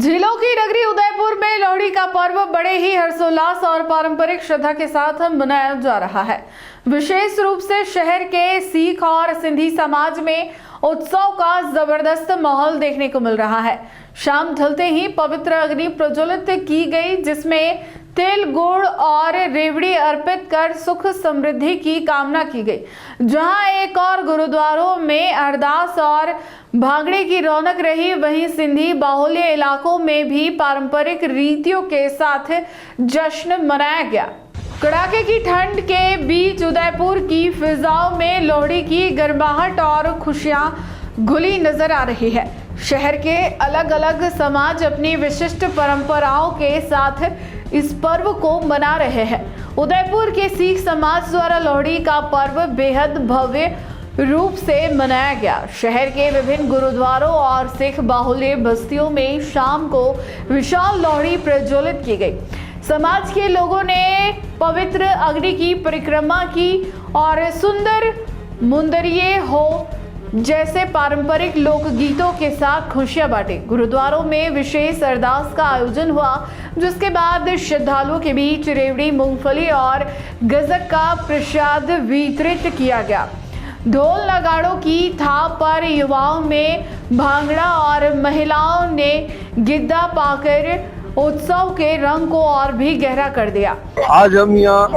झीलों की नगरी उदयपुर में लोहड़ी का पर्व बड़े ही हर्षोल्लास और पारंपरिक श्रद्धा के साथ मनाया जा रहा है। विशेष रूप से शहर के सिख और सिंधी समाज में उत्सव का जबरदस्त माहौल देखने को मिल रहा है। शाम ढलते ही पवित्र अग्नि प्रज्वलित की गई, जिसमें तिल, गुड़ और रेवड़ी अर्पित कर सुख समृद्धि की कामना की गई। जहां एक और गुरुद्वारों में अरदास और भांगड़े की रौनक रही, वहीं सिंधी बाहुल्य इलाकों में भी पारंपरिक रीतियों के साथ जश्न मनाया गया। कड़ाके की ठंड के बीच उदयपुर की फिजाओं में लोहड़ी की गर्माहट और खुशियां घुली नजर आ रही है। शहर के अलग अलग समाज अपनी विशिष्ट परंपराओं के साथ इस पर्व को मना रहे हैं। उदयपुर के सिख समाज द्वारा लोहड़ी का पर्व बेहद भव्य रूप से मनाया गया। शहर के विभिन्न गुरुद्वारों और सिख बाहुल्य बस्तियों में शाम को विशाल लोहड़ी प्रज्वलित की गई। समाज के लोगों ने पवित्र अग्नि की परिक्रमा की और सुंदर मुंदरिये हो जैसे पारंपरिक लोकगीतों के साथ खुशियां बांटी। गुरुद्वारों में विशेष अरदास का आयोजन हुआ, जिसके बाद श्रद्धालुओं के बीच रेवड़ी, मूंगफली और गज्जक का प्रसाद वितरित किया गया। ढोल नगाड़ों की थाप पर युवाओं में भांगड़ा और महिलाओं ने गिद्दा पाकर उत्सव के रंग को और भी गहरा कर दिया। आज हम यहाँ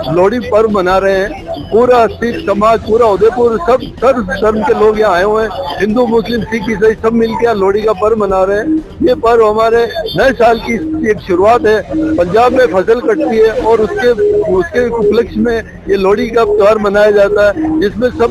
लोहड़ी पर्व मना रहे हैं। पूरा सिख समाज, पूरा उदयपुर, सब सर्व धर्म के लोग यहाँ आए हुए हैं। हिंदू, मुस्लिम, सिख, ईसाई सब मिलकर लोहड़ी का पर्व मना रहे हैं। ये पर्व हमारे नए साल की एक शुरुआत है। पंजाब में फसल कटती है और उसके उपलक्ष्य में ये लोहड़ी का त्योहार मनाया जाता है, जिसमें सब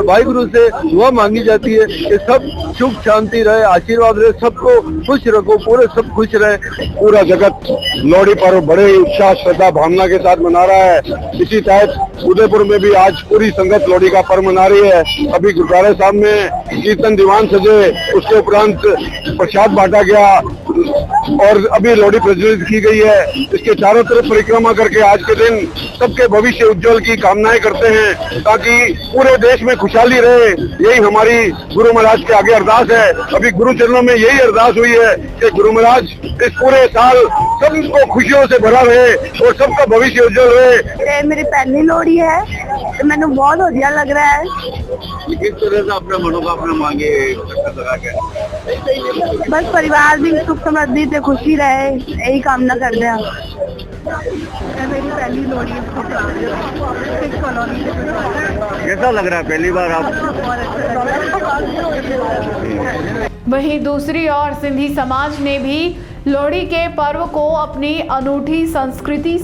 भाई गुरु से दुआ मांगी जाती है कि सब सुख शांति रहे, आशीर्वाद रहे, सबको खुश रखो, पूरे सब खुश रहे। पूरा जगत लोहड़ी पर्व बड़े ही उत्साह, श्रद्धा, भावना के साथ मना रहा है। इसी तहत उदयपुर में भी आज पूरी संगत लोहड़ी का पर्व मना रही है। अभी गुरुद्वारे साहब में कीर्तन दीवान सजे, उसके उपरांत प्रसाद बांटा गया और अभी लोहड़ी प्रज्वलित की गई है। इसके चारों तरफ परिक्रमा करके आज के दिन सबके भविष्य उज्जवल की कामनाएं करते हैं, ताकि पूरे देश में खुशहाली रहे। यही हमारी गुरु महाराज के आगे अरदास है। अभी गुरु चरणों में यही अरदास हुई है कि गुरु महाराज इस पूरे साल सबको खुशियों से भरा रहे और सबका भविष्य उज्जवल रहे। मेरी पहली लोहड़ी है तो मैंने बहुत बढ़िया लग रहा है। किस तरह से अपने मनोकामना मांगे लगा के? बस परिवार भी सुख समृद्धि से खुशी रहे, यही कामना करते हैं। मेरी पहली लोहड़ी कैसा लग रहा है पहली बार आप? वहीं दूसरी ओर सिंधी समाज ने भी लोहड़ी के पर्व को अपनी अनूठी संस्कृति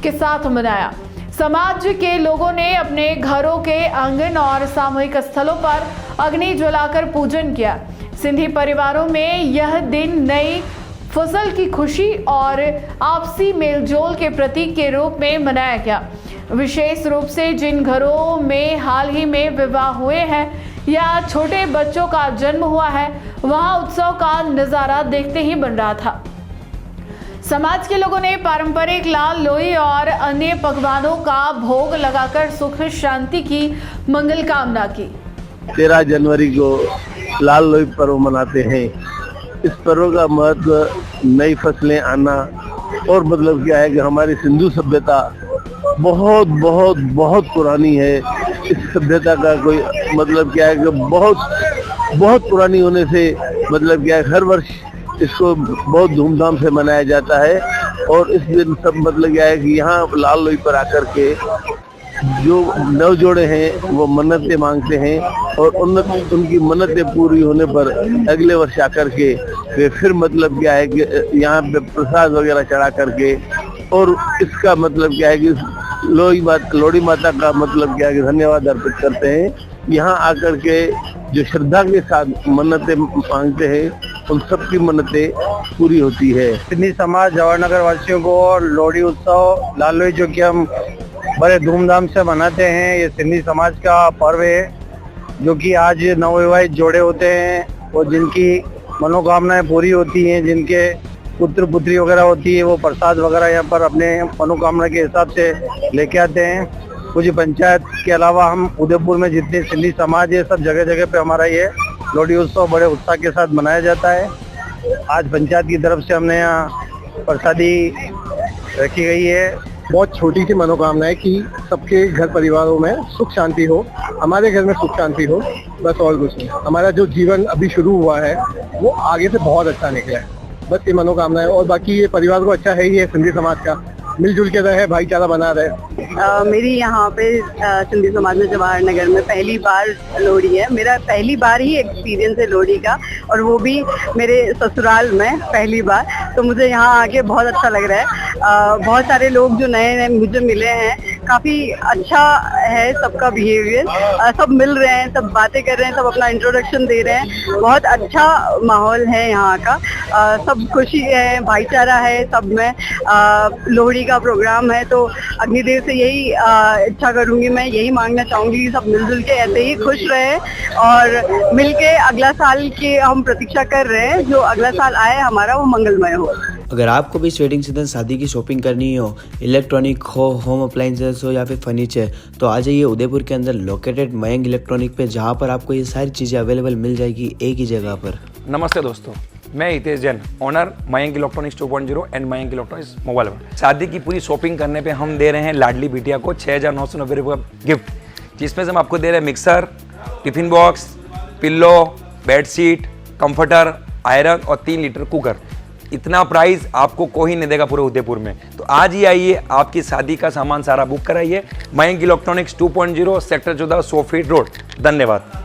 के साथ मनाया। समाज के लोगों ने अपने घरों के आंगन और सामूहिक स्थलों पर अग्नि जलाकर पूजन किया। सिंधी परिवारों में यह दिन नई फसल की खुशी और आपसी मेलजोल के प्रतीक के रूप में मनाया गया। विशेष रूप से जिन घरों में हाल ही में विवाह हुए हैं या छोटे बच्चों का जन्म हुआ है, वहां उत्सव का नजारा देखते ही बन रहा था। समाज के लोगों ने पारंपरिक लाल लोई और अन्य पकवानों का भोग लगाकर सुख शांति की मंगल कामना की। 13 जनवरी को लाल लोई पर्व मनाते हैं। इस पर्व का महत्व नई फसलें आना और मतलब क्या है कि हमारी सिंधु सभ्यता बहुत बहुत बहुत पुरानी है। इस सभ्यता का कोई मतलब क्या है कि बहुत पुरानी होने से मतलब क्या है, हर वर्ष इसको बहुत धूमधाम से मनाया जाता है। और इस दिन सब मतलब क्या है कि यहाँ लाल लोई पर आकर के जो नव जोड़े हैं वो मन्नतें मांगते हैं और उनकी मन्नतें पूरी होने पर अगले वर्ष आकर के वे फिर मतलब क्या है कि यहाँ पे प्रसाद वगैरह चढ़ा करके, और इसका मतलब क्या है कि लोहड़ी माता का मतलब क्या है कि धन्यवाद अर्पित करते हैं। यहाँ आकर के जो श्रद्धा के साथ मन्नतें मांगते हैं, उन सबकी मन्नतें पूरी होती है। सिंधी समाज जवाहरनगर वासियों को लोहड़ी उत्सव लाल लोई जो कि हम बड़े धूमधाम से मनाते हैं, ये सिंधी समाज का पर्व है, जो कि आज नवविवाहित जोड़े होते हैं और जिनकी मनोकामनाएं पूरी होती हैं, जिनके पुत्र पुत्री वगैरह होती है, वो प्रसाद वगैरह यहाँ पर अपने मनोकामना के हिसाब से लेके आते हैं। कुछ पंचायत के अलावा हम उदयपुर में जितने सिंधी समाज है, सब जगह जगह पे हमारा ये लोहड़ी उत्सव बड़े उत्साह के साथ मनाया जाता है। आज पंचायत की तरफ से हमने यहाँ प्रसादी रखी गई है। बहुत छोटी सी मनोकामना है कि सबके घर परिवारों में सुख शांति हो, हमारे घर में सुख शांति हो, बस और कुछ नहीं। हमारा जो जीवन अभी शुरू हुआ है वो आगे से बहुत अच्छा निकला है, बस ये मनोकामना है। और बाकी ये परिवार को अच्छा है ही है, सिंधी समाज का मिलजुल के रहे, भाईचारा बना रहे। मेरी यहाँ पे सिंधी समाज में जवाहर नगर में पहली बार लोहड़ी है। मेरा पहली बार ही एक्सपीरियंस है लोहड़ी का, और वो भी मेरे ससुराल में पहली बार। तो मुझे यहाँ आके बहुत अच्छा लग रहा है। बहुत सारे लोग जो नए नए मुझे मिले हैं, काफी अच्छा है सबका बिहेवियर। सब मिल रहे हैं, सब बातें कर रहे हैं, सब अपना इंट्रोडक्शन दे रहे हैं। बहुत अच्छा माहौल है यहाँ का। सब खुशी है, भाईचारा है सब में। लोहड़ी का प्रोग्राम है तो अग्निदेव से यही इच्छा करूंगी, मैं यही मांगना चाहूंगी कि सब मिलजुल के ऐसे ही खुश रहे और मिलके अगला साल की हम प्रतीक्षा कर रहे हैं, जो अगला साल आए हमारा वो मंगलमय हो। अगर आपको भी इस वेडिंग सीजन शादी की शॉपिंग करनी हो, इलेक्ट्रॉनिक हो, होम अप्लाइंसेस हो या फिर फर्नीचर, तो आ जाइए उदयपुर के अंदर लोकेटेड मयंक इलेक्ट्रॉनिक पे, जहाँ पर आपको ये सारी चीज़ें अवेलेबल मिल जाएगी एक ही जगह पर। नमस्ते दोस्तों, मैं Hitesh Jain, owner Mayank electronics 2.0 and Mayank electronics mobile पर। शादी की पूरी शॉपिंग करने पे हम दे रहे हैं लाडली बिटिया को 6,990 रुपये का गिफ्ट, जिसमें से हम आपको दे रहे हैं mixer, tiffin box, pillow, bedsheet, comforter, iron और 3 लीटर कुकर। इतना प्राइस आपको कोई नहीं देगा पूरे उदयपुर में। तो आज ही आइए, आपकी शादी का सामान सारा बुक कराइए। Mayank electronics 2.0 sector 14 100 feet road. धन्यवाद।